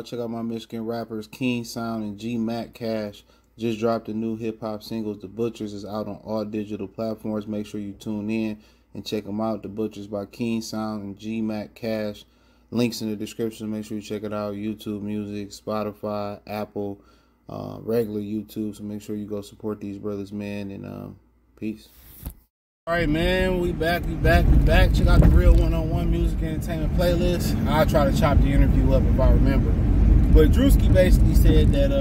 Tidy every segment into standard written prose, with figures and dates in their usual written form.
check out my Michigan rappers Keen Sound and G Mac Cash. Just dropped a new hip-hop single. The Butchers is out on all digital platforms. Make sure you tune in and check them out. The Butchers by Keen Sound and G Mac Cash. Links in the description. Make sure you check it out. YouTube Music, Spotify, Apple, regular YouTube. So make sure you go support these brothers, man. And peace. All right, man. We back. Check out the Real One-on-One Music and Entertainment playlist. I'll try to chop the interview up if I remember. But Druski basically said that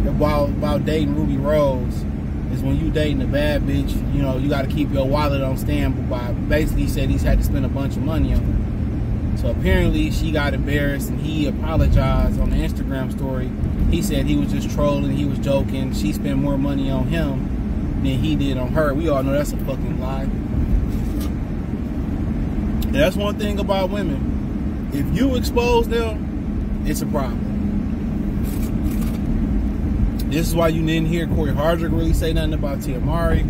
about dating Ruby Rose is when you dating a bad bitch, you know, you got to keep your wallet on standby. Basically, he said he's had to spend a bunch of money on her. So apparently, she got embarrassed and he apologized on the Instagram story. He said he was just trolling, he was joking. She spent more money on him than he did on her. We all know that's a fucking lie. And that's one thing about women. If you expose them, it's a problem. This is why you didn't hear Corey Hardrick really say nothing about Tia Mari.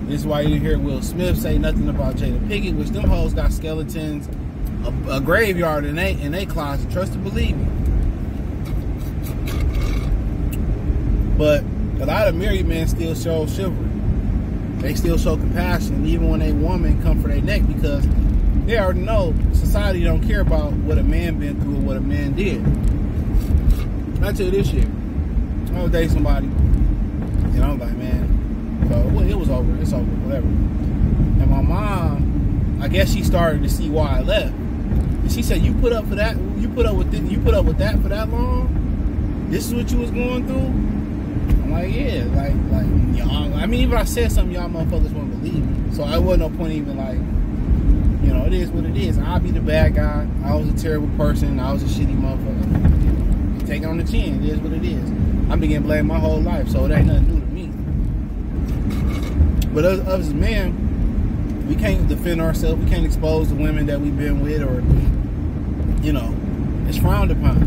This is why you didn't hear Will Smith say nothing about Jada Pinkett, which them hoes got skeletons, a graveyard in they closet. Trust and believe me. But a lot of married men still show chivalry. They still show compassion, even when a woman come for their neck, because they already know society don't care about what a man been through or what a man did. I tell you this shit. I was dating somebody, and I was like, man, so it was over. It's over, whatever. And my mom, I guess she started to see why I left. And she said, "You put up for that? You put up with this, you put up with that for that long? This is what you was going through?" I'm like, yeah, like y'all. I mean, even if I said something, y'all motherfuckers wouldn't believe me. So I wasn't no point even like, you know, it is what it is. I'll be the bad guy. I was a terrible person. I was a shitty motherfucker. Take it on the chin. It is what it is. I've been getting blamed my whole life, so it ain't nothing new to me. But us as men, we can't defend ourselves. We can't expose the women that we've been with, or, you know, it's frowned upon.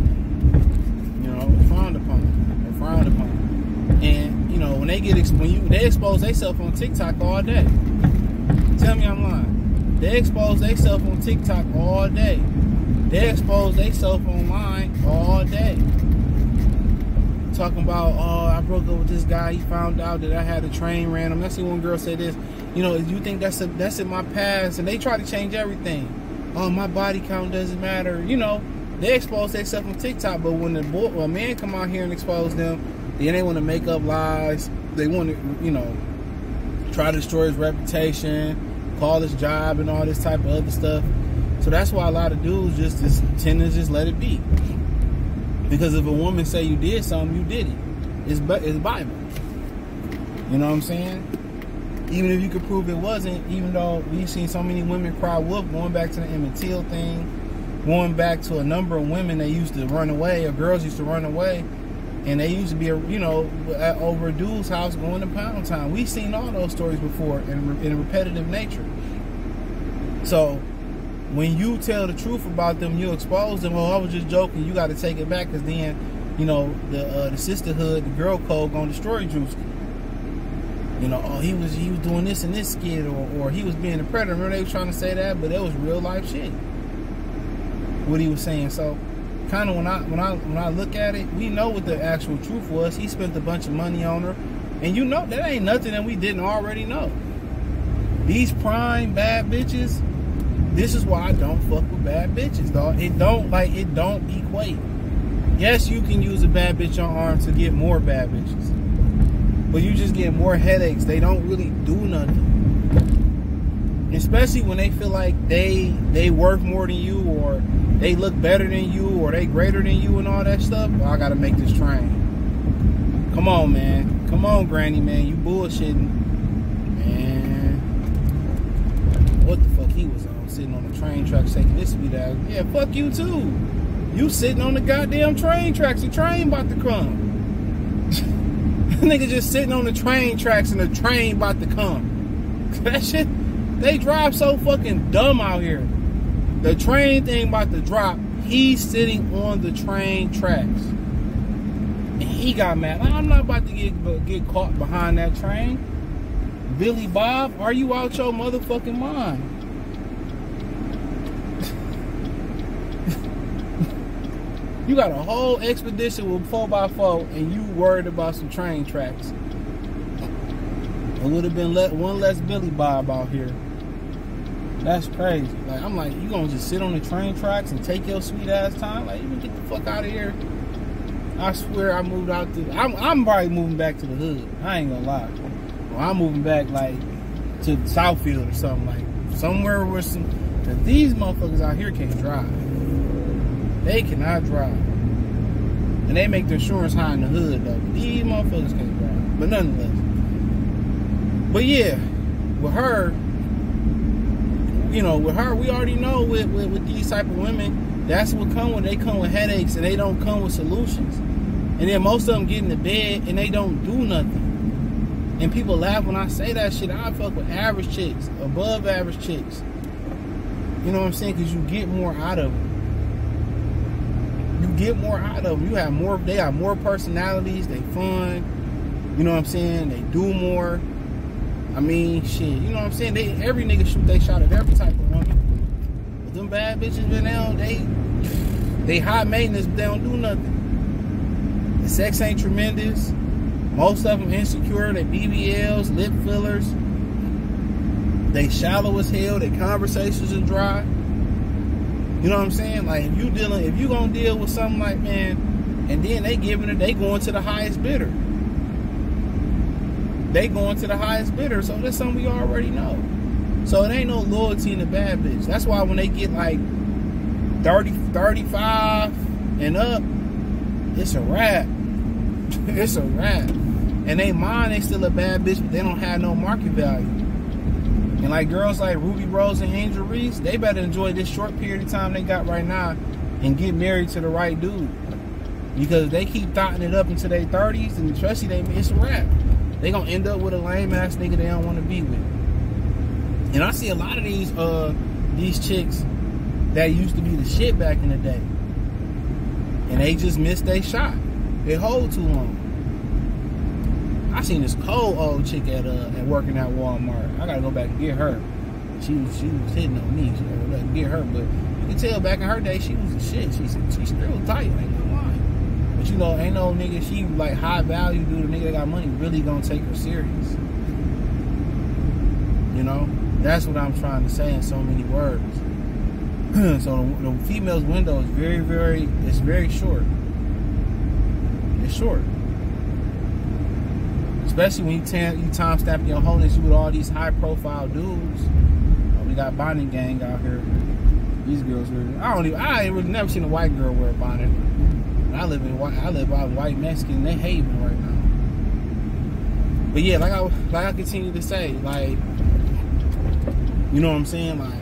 You know, it's frowned upon. They're frowned upon. And, you know, when they get they expose themselves on TikTok all day. Tell me I'm lying. They expose themselves on TikTok all day. They expose themselves online all day. Talking about, oh, I broke up with this guy. He found out that I had a train ran him. I see one girl say this. You know, you think that's in my past, and they try to change everything. Oh, my body count doesn't matter. You know, they expose themselves on TikTok, but when a man come out here and expose them, then they want to make up lies. They want to, you know, try to destroy his reputation, call his job, and all this type of other stuff. So that's why a lot of dudes just tend to just let it be. Because if a woman say you did something, you did it. It's Bible. You know what I'm saying? Even if you could prove it wasn't, even though we've seen so many women cry wolf, going back to the Emmett Till thing, going back to a number of women that used to run away, or girls used to run away, and they used to be, you know, over a dude's house going to Pound Town. We've seen all those stories before in repetitive nature. So when you tell the truth about them, you expose them. Oh, I was just joking. You got to take it back, because then, you know, the sisterhood, the girl code, gonna destroy Druski. You know, oh, he was doing this in this skit, or he was being a predator. Remember they were trying to say that, but it was real life shit. What he was saying. So, kind of when I look at it, we know what the actual truth was. He spent a bunch of money on her, and you know that ain't nothing that we didn't already know. These prime bad bitches. This is why I don't fuck with bad bitches, dog. It don't equate. Yes, you can use a bad bitch on arm to get more bad bitches, but you just get more headaches. They don't really do nothing. Especially when they feel like they worth more than you, or they look better than you, or they greater than you, and all that stuff. Well, I gotta make this train. Come on, man. Come on, granny, man. You bullshitting. Man. What the fuck he was on? Sitting on the train tracks taking this speed out. Yeah, fuck you too. You sitting on the goddamn train tracks. The train about to come. Nigga just sitting on the train tracks and the train about to come. That shit, they drive so fucking dumb out here. The train thing about to drop. He's sitting on the train tracks. And he got mad. I'm not about to get caught behind that train. Billy Bob, are you out your motherfucking mind? You got a whole expedition with 4x4 and you worried about some train tracks. It would have been one less Billy Bob out here. That's crazy. Like, I'm like, you gonna just sit on the train tracks and take your sweet ass time? Like, you can get the fuck out of here. I swear I moved out to... I'm probably moving back to the hood. I ain't gonna lie. Well, I'm moving back, like, to Southfield or something. Like, somewhere where some... Cause these motherfuckers out here can't drive. They cannot drive. And they make the insurance high in the hood, though. These motherfuckers can't drive. But nonetheless. But yeah, with her, you know, with her, we already know with these type of women, that's what come with. They come with headaches and they don't come with solutions. And then most of them get in the bed and they don't do nothing. And people laugh when I say that shit. I fuck with average chicks, above average chicks. You know what I'm saying? Because you get more out of them. You get more out of them. You have more. They have more personalities. They fun. You know what I'm saying? They do more. I mean, shit. You know what I'm saying? Every nigga shoot they shot at every type of woman. But them bad bitches, man, they high maintenance, but they don't do nothing. The sex ain't tremendous. Most of them insecure. They BBLs, lip fillers. They shallow as hell. Their conversations are dry. You know what I'm saying? Like, if you gonna deal with something like, man, and then they going to the highest bidder. They going to the highest bidder, so that's something we already know. So it ain't no loyalty in the bad bitch. That's why when they get like 30, 35 and up, it's a wrap. It's a wrap. And they mind they still a bad bitch, but they don't have no market value. And like girls like Ruby Rose and Angel Reese, they better enjoy this short period of time they got right now and get married to the right dude. Because they keep thotting it up into their 30s, and especially it's a wrap. They gonna end up with a lame ass nigga they don't want to be with. And I see a lot of these chicks that used to be the shit back in the day, and they just missed their shot. They hold too long. I seen this cold old chick at working at Walmart. I gotta go back and get her. She was hitting on me. So I gotta go back and get her. But you can tell back in her day she was the shit. She's still tight. Ain't no lie. But you know, ain't no nigga, she like high value dude, a nigga that got money really gonna take her serious. You know? That's what I'm trying to say in so many words. So the female's window is it's very short. It's short. Especially when you time stamp your wholeness with all these high profile dudes. We got bonding gang out here. These girls I ain't really never seen a white girl wear a bonnet. I live by white Mexican. They hate me right now. But yeah, like I continue to say, like, you know what I'm saying? Like,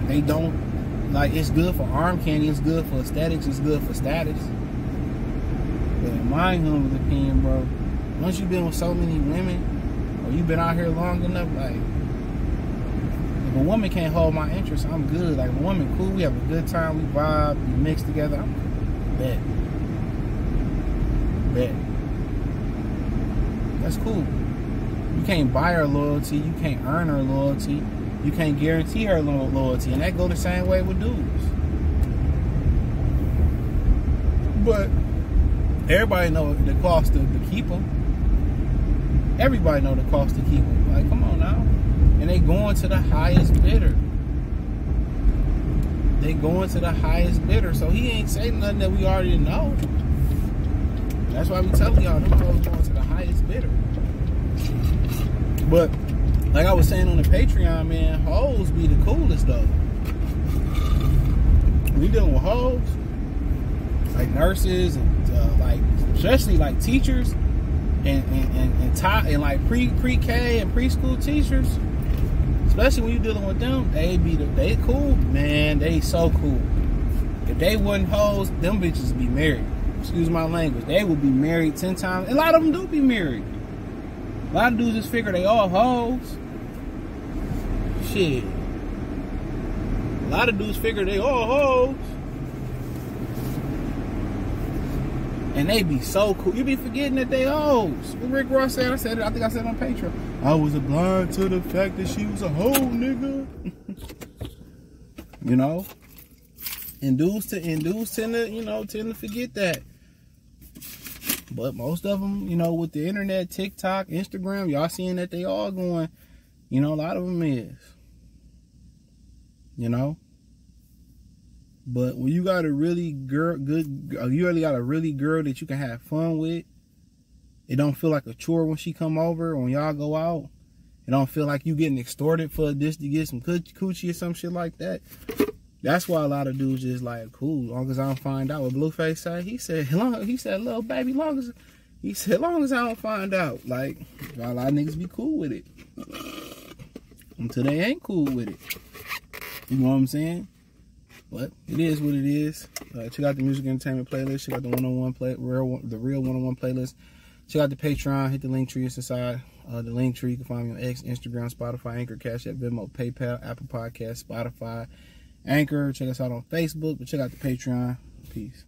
they don't, like, it's good for arm candy, it's good for aesthetics, it's good for status. But in my humble opinion, bro, once you've been with so many women, or you've been out here long enough, like, if a woman can't hold my interest, I'm good. Like, if a woman cool, we have a good time, we vibe, we mix together, I'm bet. That's cool. You can't buy her loyalty, you can't earn her loyalty, you can't guarantee her loyalty, and that go the same way with dudes. But everybody know the cost to keep them. Everybody know the cost to keep them. Like, come on now. And they going to the highest bidder. They going to the highest bidder. So he ain't saying nothing that we already know. That's why we telling y'all, them hoes going to the highest bidder. But like I was saying on the Patreon, man, hoes be the coolest though. We dealing with hoes, like nurses and like especially like teachers and like pre-K and preschool teachers. Especially when you dealing with them, they cool, man. They so cool. If they wasn't hoes, them bitches would be married. Excuse my language. They would be married 10 times. A lot of them do be married. A lot of dudes just figure they all hoes. Shit. A lot of dudes figure they all hoes. And they be so cool. You be forgetting that they hoes. What Rick Ross said, I think I said on Patreon. I was blind to the fact that she was a hoe, nigga. You know? And dudes tend to forget that. But most of them, with the internet, TikTok, Instagram, y'all seeing that they all going, a lot of them is. But when you got a really girl that you can have fun with, it don't feel like a chore when she come over or when y'all go out. It don't feel like you getting extorted for this to get some coochie or some shit like that. That's why a lot of dudes just like, cool, as long as I don't find out. What Blueface said, he said, little baby, long as I don't find out. Like, a lot of niggas be cool with it. Until they ain't cool with it. You know what I'm saying? But it is what it is. Check out the music entertainment playlist. Check out the the real one-on-one playlist. Check out the Patreon. Hit the link tree. It's inside the link tree. You can find me on X, Instagram, Spotify, Anchor, Cash App, Venmo, PayPal, Apple Podcasts, Spotify, Anchor. Check us out on Facebook. But check out the Patreon. Peace.